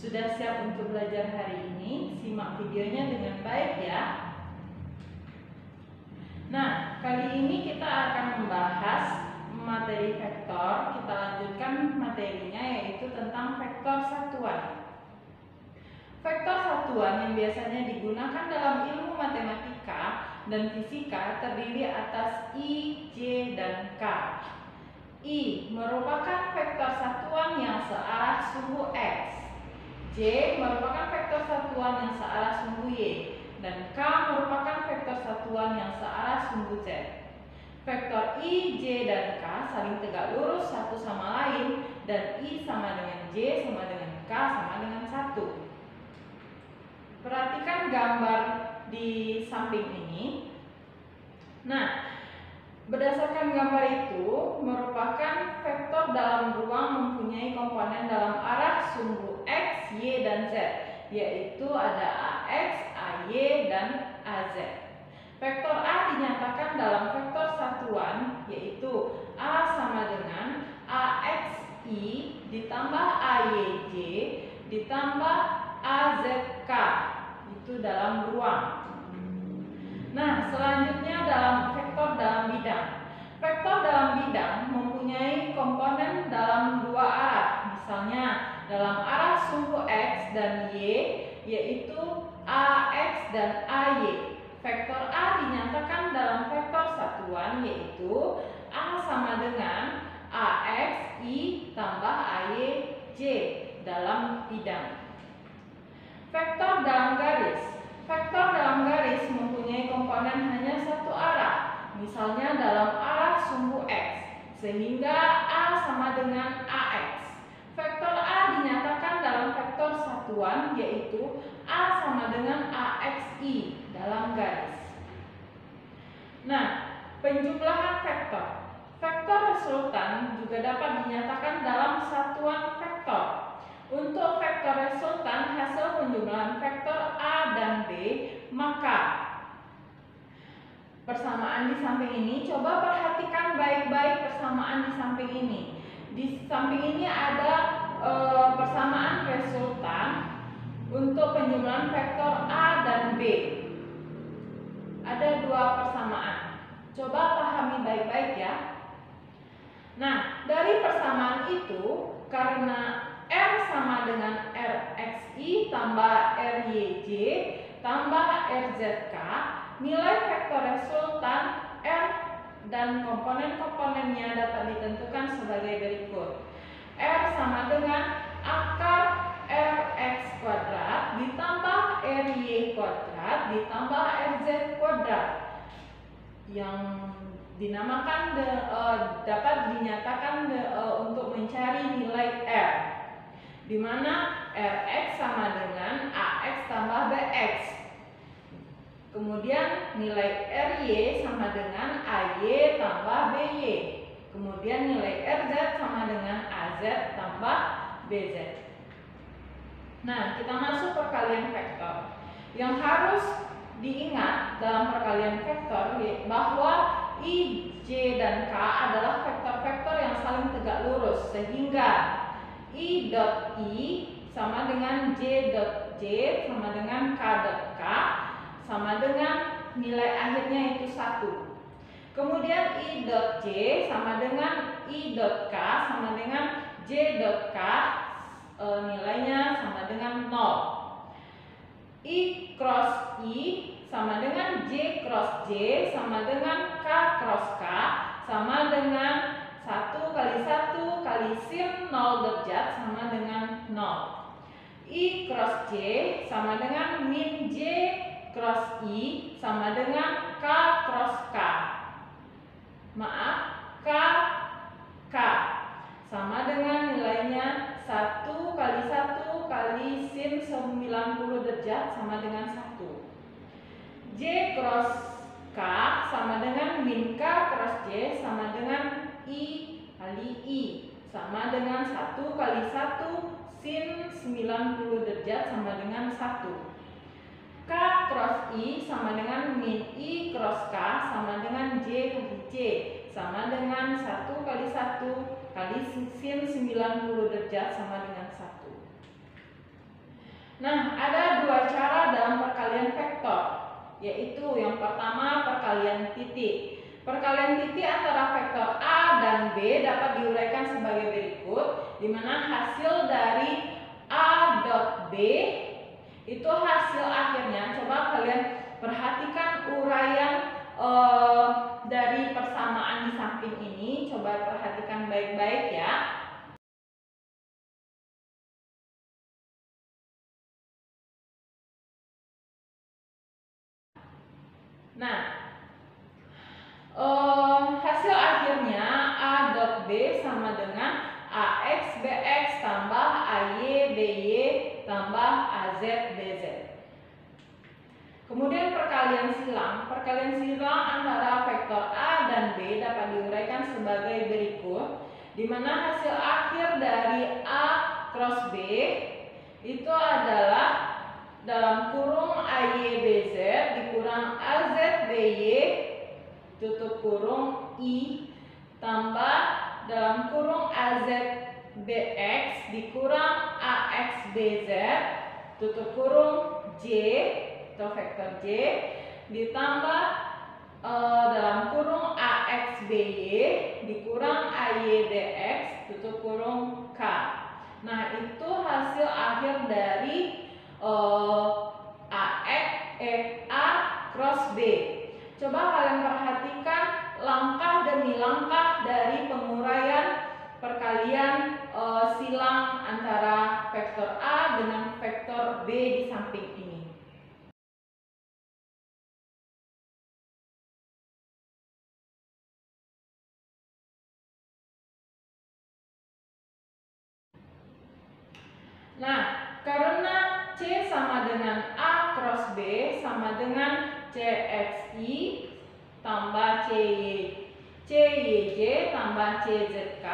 Sudah siap untuk belajar hari ini? Simak videonya dengan baik ya. Nah, kali ini kita akan membahas materi vektor. Kita lanjutkan materinya, yaitu tentang vektor satuan. Vektor satuan yang biasanya digunakan dalam ilmu matematika dan fisika terdiri atas I, J, dan K. I merupakan vektor satuan yang searah sumbu X. J merupakan vektor satuan yang searah sumbu Y. Dan K merupakan vektor satuan yang searah sumbu Z. Vektor I, J, dan K saling tegak lurus satu sama lain, dan I sama dengan J sama dengan K sama dengan 1. Perhatikan gambar di samping ini. Nah, berdasarkan gambar itu merupakan vektor dalam ruang mempunyai komponen dalam arah sumbu X, Y, dan Z, yaitu ada AX, AY, dan AZ. Vektor A dinyatakan dalam vektor satuan, yaitu A sama dengan AXI ditambah AYJ ditambah AZK, itu dalam ruang. Nah, selanjutnya dalam vektor dalam bidang. Vektor dalam bidang mempunyai komponen dalam dua arah. Misalnya dalam arah sumbu X dan Y, yaitu AX dan AY. Vektor A dinyatakan dalam vektor satuan, yaitu A sama dengan AXI tambah AYJ dalam bidang. Vektor dalam garis. Vektor dalam garis mempunyai komponen hanya satu arah, misalnya dalam arah sumbu X, sehingga A sama dengan AX. Vektor A dinyatakan dalam vektor satuan, yaitu A sama dengan AXI dalam garis. Nah, penjumlahan vektor. Vektor resultan juga dapat dinyatakan dalam satuan vektor. Untuk vektor resultan hasil penjumlahan vektor A dan B, maka persamaan di samping ini, coba perhatikan baik-baik persamaan di samping ini. Di samping ini ada persamaan resultan untuk penjumlahan vektor A dan B. Ada dua persamaan. Coba pahami baik-baik ya. Nah, dari persamaan itu, karena R sama dengan RXI tambah RYJ tambah RZK, nilai vektor resultan R dan komponen-komponennya dapat ditentukan sebagai berikut. R sama dengan akar RX kuadrat ditambah RY kuadrat ditambah RZ kuadrat, yang dinamakan dapat dinyatakan untuk mencari nilai R, di mana Rx sama dengan Ax tambah Bx. Kemudian nilai Ry sama dengan Ay tambah By. Kemudian nilai Rz sama dengan Az tambah Bz. Nah, kita masuk perkalian vektor. Yang harus diingat dalam perkalian vektor bahwa I, J, dan K adalah vektor-vektor yang saling tegak lurus, sehingga I dot I sama dengan J dot J sama dengan K dot K sama dengan nilai akhirnya itu 1. Kemudian I dot J sama dengan I dot K sama dengan J dot K, nilainya sama dengan 0. I cross I sama dengan J cross J sama dengan K cross K sama dengan 1 kali 1 kali sin 0 derajat sama dengan 0. I cross J sama dengan min J cross I sama dengan K cross K. Maaf, K K sama dengan nilainya 1 kali 1 kali sin 90 derajat sama dengan 1. J cross K sama dengan min K cross J sama dengan I kali I sama dengan 1 kali 1 sin 90 derajat sama dengan 1. K cross I sama dengan min I cross K sama dengan J kali J sama dengan 1 kali 1 kali sin 90 derajat sama dengan 1. Nah, ada dua cara dalam perkalian vektor, yaitu yang pertama perkalian titik. Perkalian titik antara vektor A dan B dapat diuraikan sebagai berikut, di mana hasil dari A dot B itu hasil akhirnya. Coba kalian perhatikan uraian dari persamaan di samping ini. Coba perhatikan baik-baik ya. Nah, hasil akhirnya A dot B sama dengan AX BX tambah AY BY tambah AZ BZ. Kemudian perkalian silang antara vektor A dan B dapat diuraikan sebagai berikut, di mana hasil akhir dari A cross B itu adalah dalam kurung AY BZ dikurang AZ BY tutup kurung I tambah dalam kurung AZ BX dikurang AX BZ tutup kurung J atau vektor J ditambah dalam kurung AX BY dikurang AY BX tutup kurung K. Nah, itu hasil akhir dari A cross B. Coba kalian perhatikan langkah demi langkah dari penguraian perkalian silang antara vektor A dengan vektor B di samping ini. Nah, karena C sama dengan A cross B sama dengan CXI tambah CYJ tambah CZK,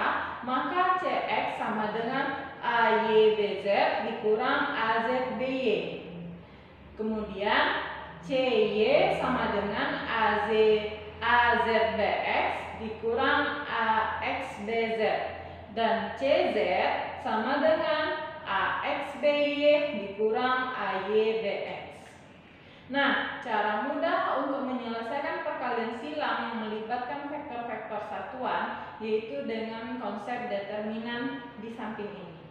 maka CX sama dengan AYBZ dikurang AZBY. Kemudian CY sama dengan AZBX dikurang AXBZ, dan CZ sama dengan AXBY dikurang AYBX. Nah, cara mudah untuk menyelesaikan perkalian silang yang melibatkan vektor-vektor satuan yaitu dengan konsep determinan di samping ini.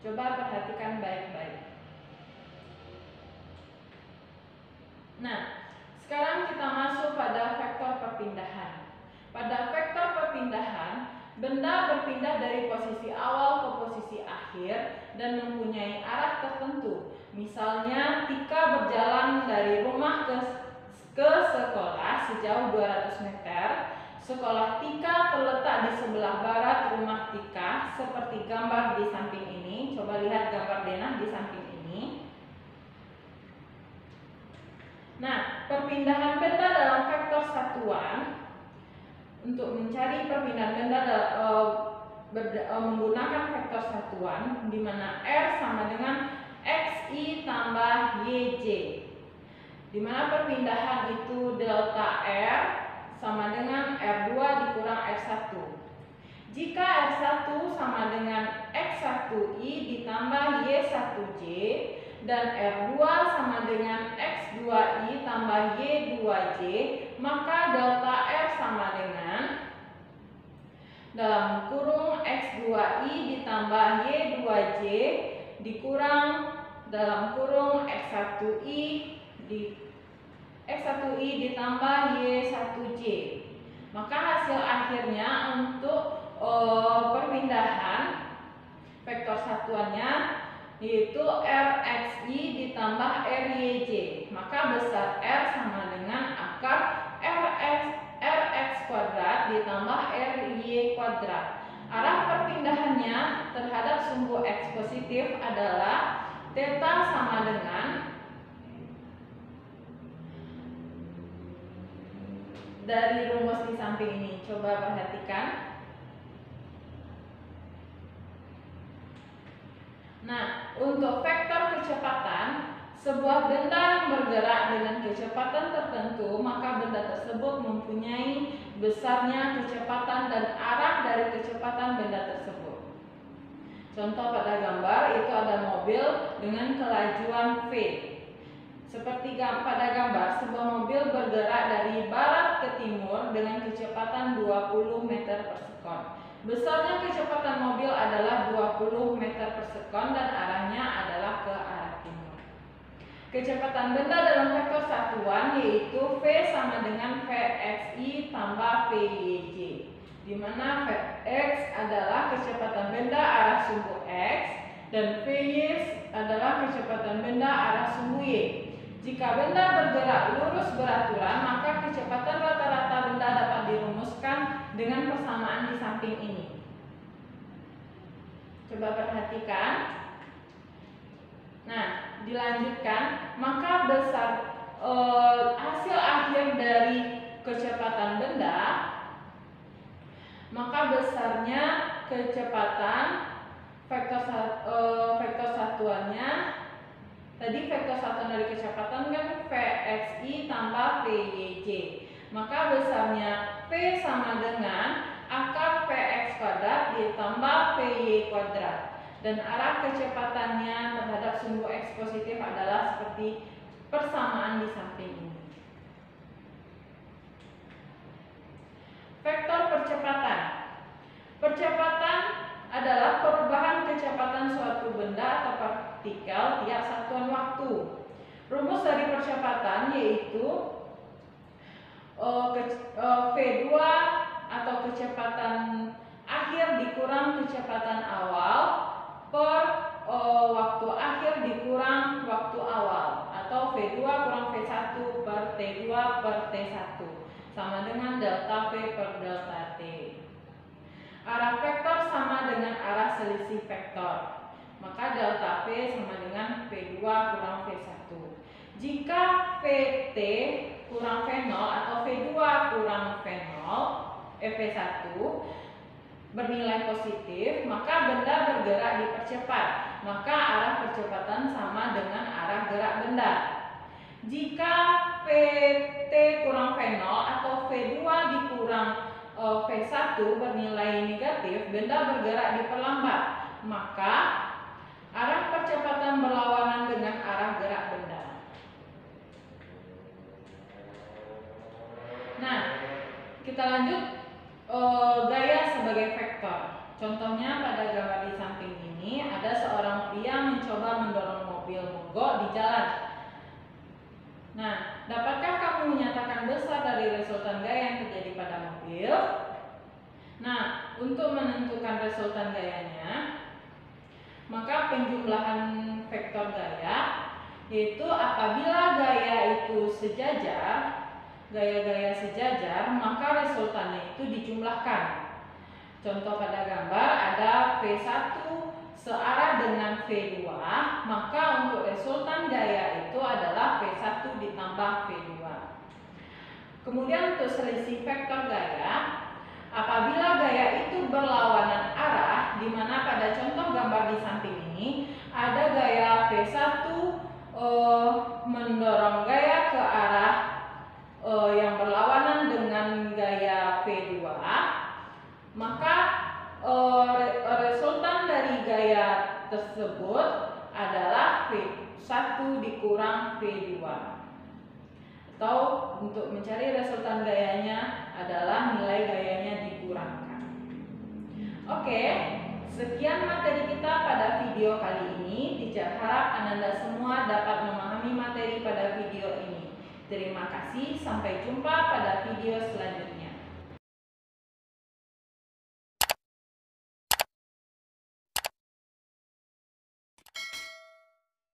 Coba perhatikan baik-baik. Nah, sekarang kita masuk pada vektor perpindahan. Pada vektor perpindahan, benda berpindah dari posisi awal ke posisi akhir dan mempunyai arah tertentu. Misalnya, Tika berjalan dari rumah ke sekolah sejauh 200 meter. Sekolah Tika terletak di sebelah barat rumah Tika, seperti gambar di samping ini. Coba lihat gambar denah di samping ini. Nah, perpindahan benda dalam vektor satuan. Untuk mencari perpindahan benda menggunakan vektor satuan, di mana R sama dengan XI tambah YJ, di mana perpindahan itu delta R sama dengan R2 dikurang R1. Jika R1 sama dengan X1I ditambah Y1J dan R2 sama dengan X2I tambah Y2J, maka delta R sama dengan dalam kurung X2I ditambah Y2J dikurang dalam kurung X1I ditambah Y1J. Maka hasil akhirnya untuk perpindahan vektor satuannya yaitu RXI ditambah RYJ. Maka besar R sama dengan akar RX kuadrat ditambah RY kuadrat. Arah perpindahannya terhadap sumbu X positif adalah theta sama dengan dari rumus di samping ini. Coba perhatikan. Nah, untuk vektor kecepatan, sebuah benda yang bergerak dengan kecepatan tertentu, maka benda tersebut mempunyai besarnya kecepatan dan arah dari kecepatan benda tersebut. Contoh pada gambar itu ada mobil dengan kelajuan V. Seperti pada gambar, sebuah mobil bergerak dari barat ke timur dengan kecepatan 20 meter per sekon. Besarnya kecepatan mobil adalah 20 meter per sekon dan arahnya adalah ke arah timur. Kecepatan benda dalam vektor satuan yaitu V sama dengan Vxi tambah Vyj, di mana Vx adalah kecepatan benda arah sumbu X dan Vy adalah kecepatan benda arah sumbu Y. Jika benda bergerak lurus beraturan, maka kecepatan rata-rata benda dapat dirumuskan dengan persamaan di samping ini. Coba perhatikan. Nah, dilanjutkan, maka hasil akhir dari kecepatan benda, maka besarnya kecepatan vektor satuannya. Tadi vektor satuan dari kecepatan kan Vxi tambah Vyj. Maka besarnya V sama dengan akar Vx kuadrat ditambah Vy kuadrat. Dan arah kecepatannya terhadap sumbu X positif adalah seperti persamaan di samping ini. Vektor percepatan. Percepatan adalah perubahan kecepatan suatu benda atau partikel tiap satuan waktu. Rumus dari percepatan yaitu V2 atau kecepatan akhir dikurang kecepatan awal per waktu akhir dikurang waktu awal, atau V2 kurang V1 per T2 per T1 sama dengan delta V per delta T. Arah vektor sama dengan arah selisih vektor, maka delta V sama dengan V2 kurang V1. Jika Vt kurang V0 atau V2 kurang V1 bernilai positif, maka benda bergerak dipercepat, maka arah percepatan sama dengan arah gerak benda. Jika Vt kurang V0 atau V2 dikurang V1 bernilai negatif, benda bergerak diperlambat, maka arah percepatan berlawanan dengan arah gerak benda. Nah, kita lanjut gaya sebagai vektor. Contohnya pada gambar di samping ini ada seorang pria mencoba mendorong mobil mogok di jalan. Nah, dapatkah kamu menyatakan besar dari resultan gaya yang terjadi pada mobil? Nah, untuk menentukan resultan gayanya, maka penjumlahan vektor gaya yaitu apabila gaya itu sejajar, gaya-gaya sejajar, maka resultannya itu dijumlahkan. Contoh pada gambar ada V1 searah dengan V2, maka untuk resultan gaya itu adalah V1 ditambah V2. Kemudian untuk selisih vektor gaya, apabila gaya itu berlawanan arah, di mana pada contoh gambar di samping ini ada gaya V1 mendorong gaya ke arah yang berlawanan dengan gaya V2, maka resultan dari gaya tersebut adalah V1 dikurang V2. Atau untuk mencari resultan gayanya adalah nilai gayanya dikurangkan. Oke, sekian materi kita pada video kali ini. Teacher harap Ananda semua dapat memahami materi pada video ini. Terima kasih, sampai jumpa pada video selanjutnya.